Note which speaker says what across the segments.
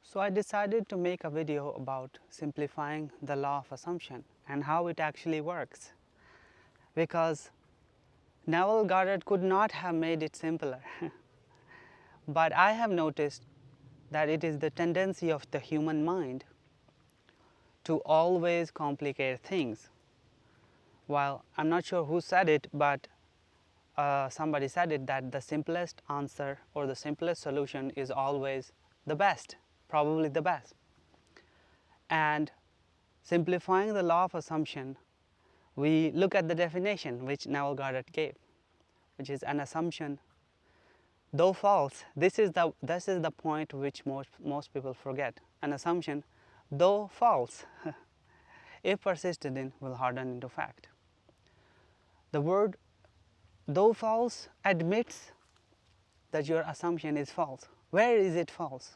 Speaker 1: So I decided to make a video about simplifying the law of assumption and how it actually works, because Neville Goddard could not have made it simpler. But I have noticed that it is the tendency of the human mind to always complicate things. Well, I'm not sure who said it, but somebody said it, that the simplest answer or the simplest solution is always the best, probably the best. And simplifying the law of assumption, we look at the definition which Neville Goddard gave, which is an assumption, though false. This is the point which most people forget. An assumption, though false, if persisted in, will harden into fact. The word though false admits that your assumption is false. Where is it false?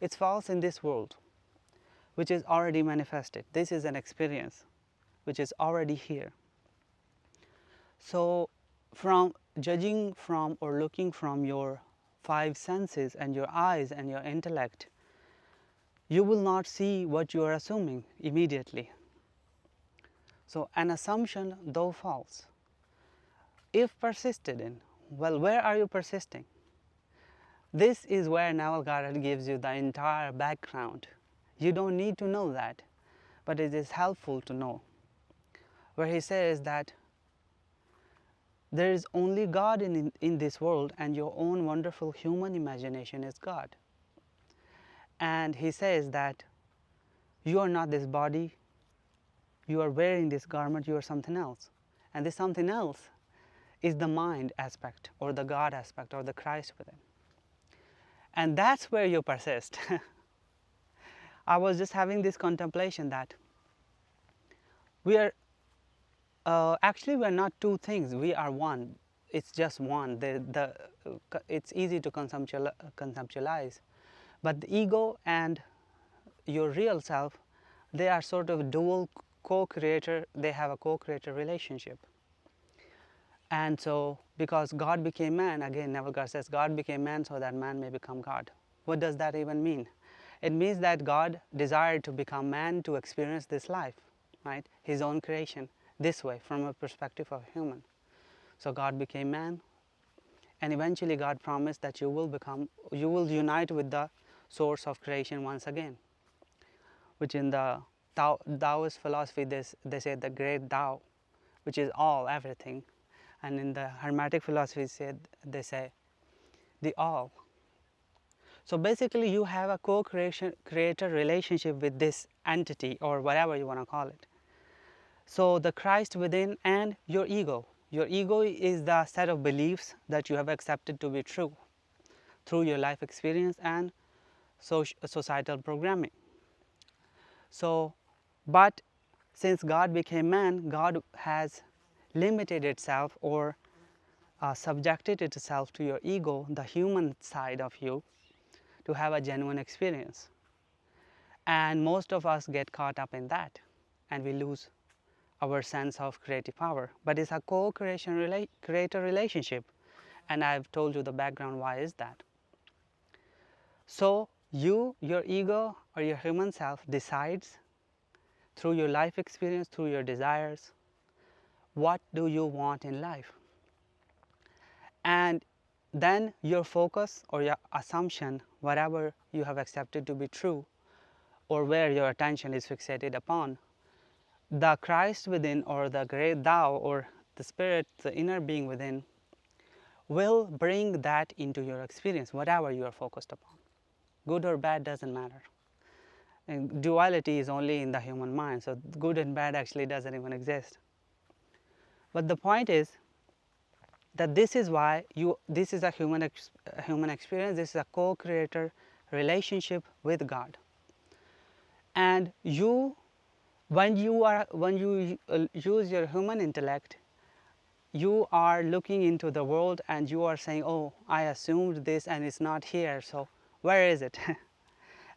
Speaker 1: It's false in this world, which is already manifested. This is an experience which is already here. So from judging from or looking from your five senses and your eyes and your intellect, you will not see what you are assuming immediately. So an assumption, though false, if persisted in, well, where are you persisting? This is where Neville Goddard gives you the entire background. You don't need to know that, but it is helpful to know. Where he says that there is only God in this world, and your own wonderful human imagination is God. And he says that you are not this body, you are wearing this garment, you are something else. And this something else is the mind aspect, or the God aspect, or the Christ within. And that's where you persist. I was just having this contemplation that we are actually we are not two things, we are one. It's just one. It's easy to conceptualize, but the ego and your real self, they are sort of dual co-creator. They have a co-creator relationship. And so, because God became man, again Neville Goddard says, God became man so that man may become God. What does that even mean? It means that God desired to become man to experience this life, right? His own creation, this way, from a perspective of human. So God became man, and eventually God promised that you will unite with the source of creation once again, which in the Taoist philosophy they say the great Tao, which is all, everything. And in the Hermetic philosophy they say the all. So basically you have a co-creator relationship with this entity, or whatever you want to call it. So the Christ within and your ego. Your ego is the set of beliefs that you have accepted to be true through your life experience and societal programming. So, but since God became man, God has limited itself, or subjected itself to your ego, the human side of you, to have a genuine experience. And most of us get caught up in that, and we lose our sense of creative power. But it's a co-creator relationship, and I've told you the background why is that. So your ego or your human self decides through your life experience, through your desires, what do you want in life? And then your focus or your assumption, whatever you have accepted to be true, or where your attention is fixated upon, the Christ within, or the great Tao, or the spirit, the inner being within, will bring that into your experience, whatever you are focused upon. Good or bad doesn't matter. And duality is only in the human mind, so good and bad actually doesn't even exist. But the point is that this is why this is a human experience. This is a co-creator relationship with God. And when you use your human intellect, you are looking into the world and you are saying, oh, I assumed this and it's not here, so where is it?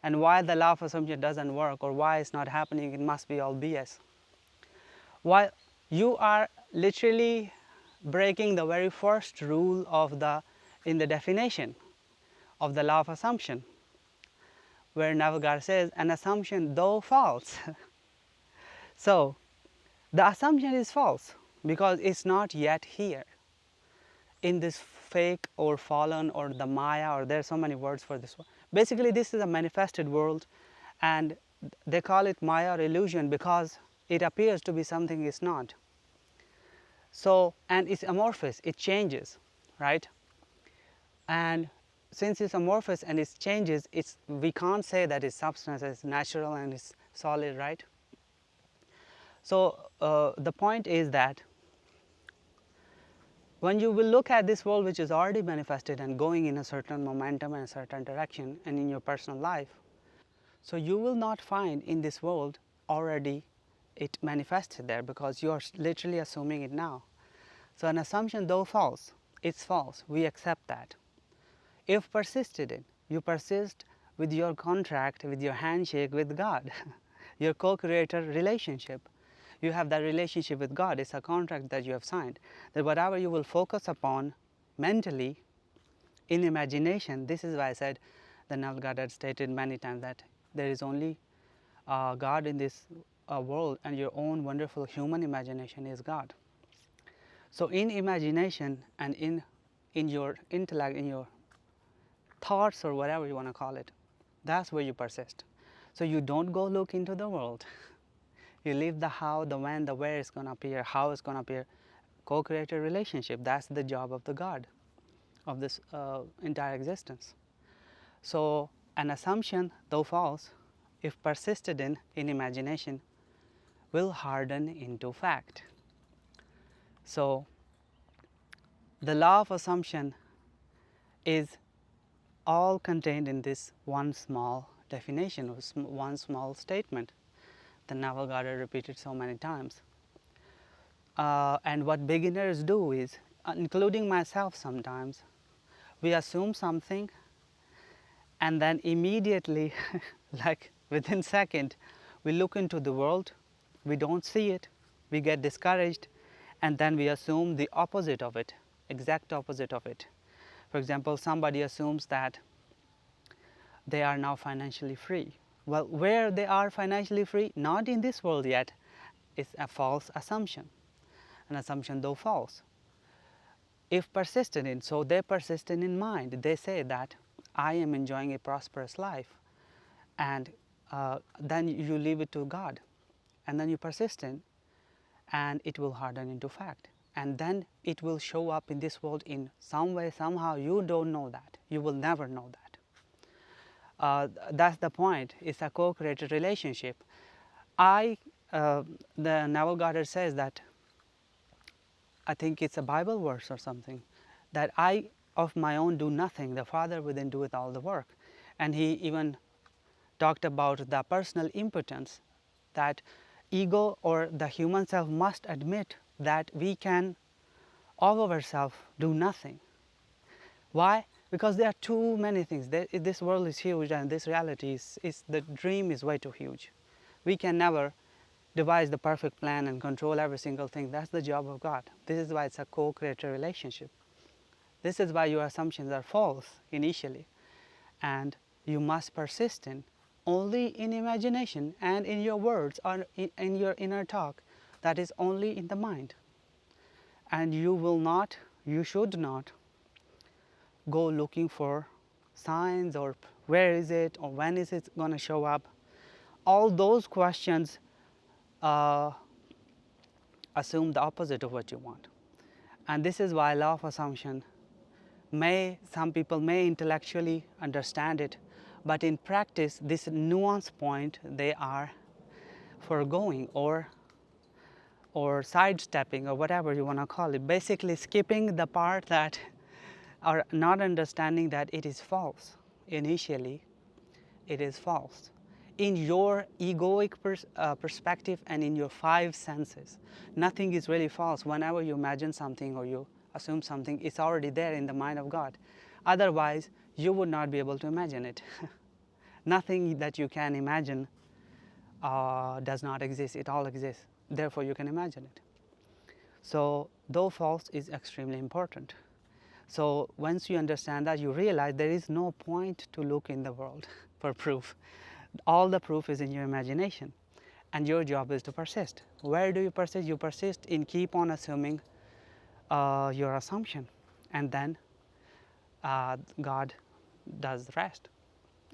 Speaker 1: And why the law of assumption doesn't work, or why it's not happening, it must be all BS. While you are literally breaking the very first rule in the definition of the law of assumption, where Navagara says, an assumption though false. So the assumption is false because it's not yet here in this fake or fallen or the Maya, or there are so many words for this one. Basically, this is a manifested world, and they call it Maya or illusion because it appears to be something it's not. So, and it's amorphous, it changes, right? And since it's amorphous and it changes, we can't say that it's substance, it's natural and it's solid, right? So the point is that when you will look at this world which is already manifested and going in a certain momentum and a certain direction, and in your personal life, so you will not find in this world already it manifested there, because you are literally assuming it now. So an assumption, though false, it's false. We accept that. If persisted in, you persist with your contract, with your handshake with God, your co-creator relationship. You have that relationship with God. It's a contract that you have signed. That whatever you will focus upon mentally, in imagination, this is why I said the Navagara had stated many times that there is only God in this world, and your own wonderful human imagination is God. So in imagination and in your intellect, in your thoughts or whatever you want to call it, that's where you persist. So you don't go look into the world. You leave the how, the when, the where it's going to appear, how it's going to appear. Co-creator relationship, that's the job of the God of this entire existence. So an assumption, though false, if persisted in imagination, will harden into fact. So the law of assumption is all contained in this one small definition, or one small statement that Navagara repeated so many times. And what beginners do is, including myself sometimes, we assume something and then immediately, like within second, we look into the world, we don't see it, we get discouraged, and then we assume the opposite of it, exact opposite of it. For example, somebody assumes that they are now financially free. Well, where they are financially free, not in this world yet, is a false assumption, an assumption though false. If persisted in, so they persisted in mind, they say that I am enjoying a prosperous life, and then you leave it to God, and then you persist in, and it will harden into fact, and then it will show up in this world in some way, somehow. You don't know that, you will never know that. That's the point. It's a co-created relationship. The Navagara says that, I think it's a Bible verse or something, that I of my own do nothing, the Father within doeth all the work. And he even talked about the personal impotence, that ego or the human self must admit that we can of ourselves do nothing. Why? Because there are too many things. This world is huge, and this reality is the dream is way too huge. We can never devise the perfect plan and control every single thing. That's the job of God. This is why it's a co-creator relationship. This is why your assumptions are false initially, and you must persist in only in imagination and in your words or in your inner talk. That is only in the mind, and you will not, you should not go looking for signs or where is it or when is it going to show up. All those questions assume the opposite of what you want. And this is why law of assumption some people may intellectually understand it, but in practice this nuance point they are foregoing or sidestepping, or whatever you want to call it, basically skipping the part that are not understanding that it is false. Initially it is false in your egoic perspective and in your five senses. Nothing is really false. Whenever you imagine something or you assume something, it's already there in the mind of God. Otherwise you would not be able to imagine it. Nothing that you can imagine does not exist. It all exists, therefore you can imagine it. So though false is extremely important. So once you understand that, you realize there is no point to look in the world for proof. All the proof is in your imagination, and your job is to persist. Where do you persist? You persist in keep on assuming your assumption, and then God does the rest.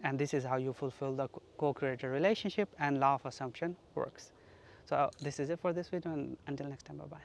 Speaker 1: And this is how you fulfill the co-creator relationship, and law of assumption works. So this is it for this video, and until next time, bye bye.